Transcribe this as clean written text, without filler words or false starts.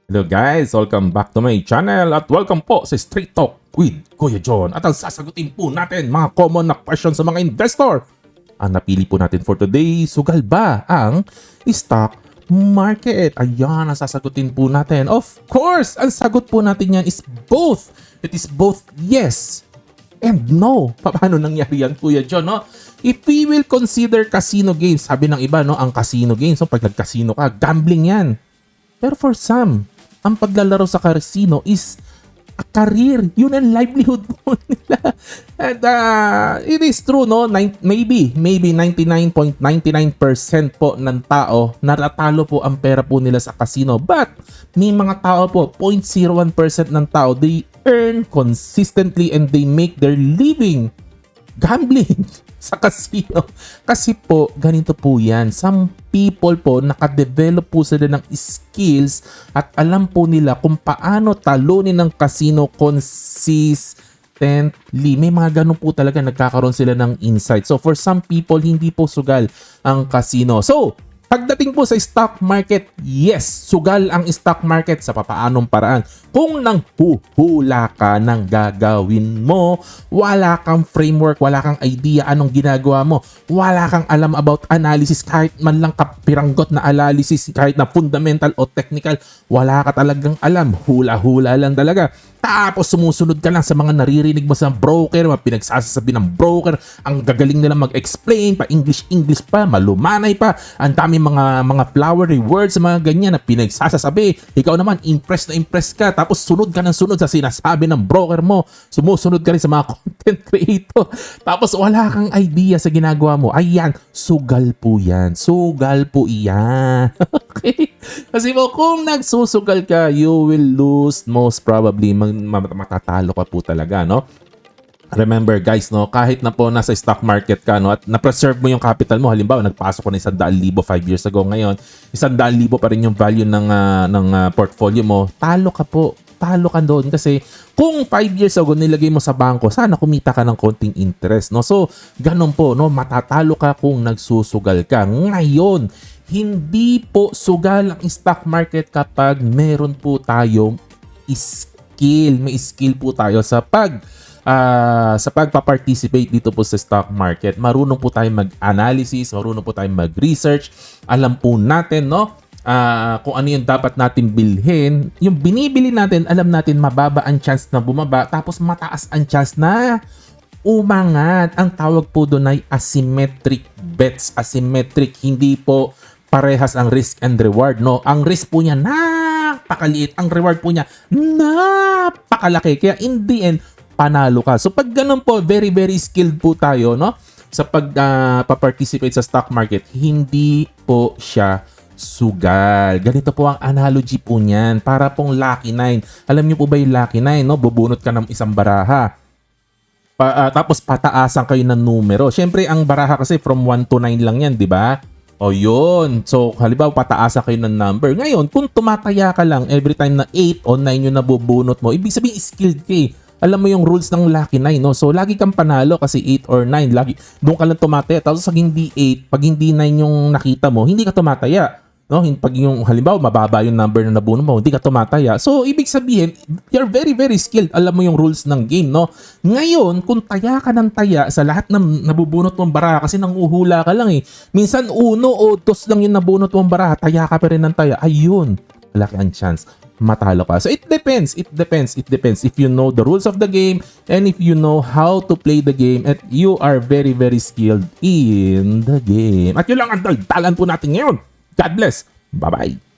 Hello guys! Welcome back to my channel at welcome po sa Straight Talk with Kuya John. At ang sasagutin po natin mga common na questions sa mga investor. Ang napili po natin for today, sugal ba ang stock market? Ayan ang sasagutin po natin. Of course, ang sagot po natin yan is both. It is both yes and no. Paano nangyari yan, Kuya John? No? If we will consider casino games, sabi ng iba, no, ang casino games, so pag nag-casino ka, gambling yan. Pero for some, ang paglalaro sa casino is a career. Yun ang livelihood po nila. And it is true, no? Maybe 99.99% po ng tao natatalo po ang pera po nila sa casino. But may mga tao po, 0.01% ng tao, they earn consistently and they make their living gambling sa casino. Kasi po, ganito po yan. Some people po, nakadevelop po sila ng skills at alam po nila kung paano talunin ng casino consistently. May mga ganun po talaga, nagkakaroon sila ng insight. So for some people, hindi po sugal ang casino. So, pagdating po sa stock market, yes, sugal ang stock market sa papaanong paraan. Kung nanghuhula ka ng gagawin mo, wala kang framework, wala kang idea anong ginagawa mo, wala kang alam about analysis, kahit man lang kapiranggot na analysis, kahit na fundamental o technical, wala ka talagang alam, hula-hula lang talaga. Tapos sumusunod ka lang sa mga naririnig mo sa broker, mga pinagsasabi ng broker, ang gagaling nila mag-explain, pa English pa, malumanay pa, ang dami mga flowery words, mga ganyan na pinagsasabi. Ikaw naman, impress na impress ka, tapos sunod ka ng sunod sa sinasabi ng broker mo, sumusunod ka rin sa mga content creator, tapos wala kang idea sa ginagawa mo. Ayan, sugal po yan. Sugal po yan. Okay? Kasi mo, kung nagsusugal ka, you will lose most probably, matatalo ka po talaga, no? Remember guys, no, kahit na po nasa stock market ka, no, at na-preserve mo yung capital mo, halimbawa nagpasok ko na 100,000 5 years ago, ngayon 100,000 pa rin yung value ng portfolio mo, talo ka po. Talo ka doon kasi kung 5 years ago nilagay mo sa bangko, sana kumita ka ng konting interest, no? So, ganun po, no, matatalo ka kung nagsusugal ka. Ngayon, hindi po sugal ang stock market kapag meron po tayong skill. May skill po tayo sa pagpa-participate dito po sa stock market. Marunong po tayo mag-analysis, marunong po tayo mag-research. Alam po natin, no, kung ano yung dapat natin bilhin. Yung binibili natin, alam natin mababa ang chance na bumaba, tapos mataas ang chance na umangat. Ang tawag po doon ay asymmetric bets. Asymmetric, hindi po parehas ang risk and reward, no? Ang risk po niya napakaliit, ang reward po niya napakalaki. Kaya in the end, panalo ka. So pag ganun po, very very skilled po tayo, no, sa pagpa-participate sa stock market, hindi po siya sugal. Ganito po ang analogy po niyan. Para pong Lucky 9. Alam niyo po ba yung Lucky 9, no? Bubunot ka ng isang baraha. Tapos pataasan kayo ng numero. Siyempre, ang baraha kasi from 1 to 9 lang yan, di ba? O yun. So, halimbawa, pataasan kayo ng number. Ngayon, kung tumataya ka lang every time na 8 o 9 yung nabubunot mo, ibig sabihin skilled ka eh. Alam mo yung rules ng Lucky 9, no? So, lagi kang panalo kasi 8 or 9. Lagi, doon ka lang tumataya. Tapos, pag hindi 8, pag hindi 9 yung nakita mo, hindi ka tumataya. No? Pag yung, halimbawa, mababa yung number na nabunot mo, hindi ka tumataya. So, ibig sabihin, you're very, very skilled. Alam mo yung rules ng game, no? Ngayon, kung taya ka ng taya sa lahat ng nabubunot mong baraha, kasi nanguhula ka lang eh. Minsan, 1 o 2 lang yung nabunot mong baraha, taya ka pa rin ng taya. Ayun, malaki ang chance matalo ka. So, it depends. If you know the rules of the game and if you know how to play the game at you are very, very skilled in the game. At yun lang ang daldalan po natin ngayon. God bless. Bye-bye.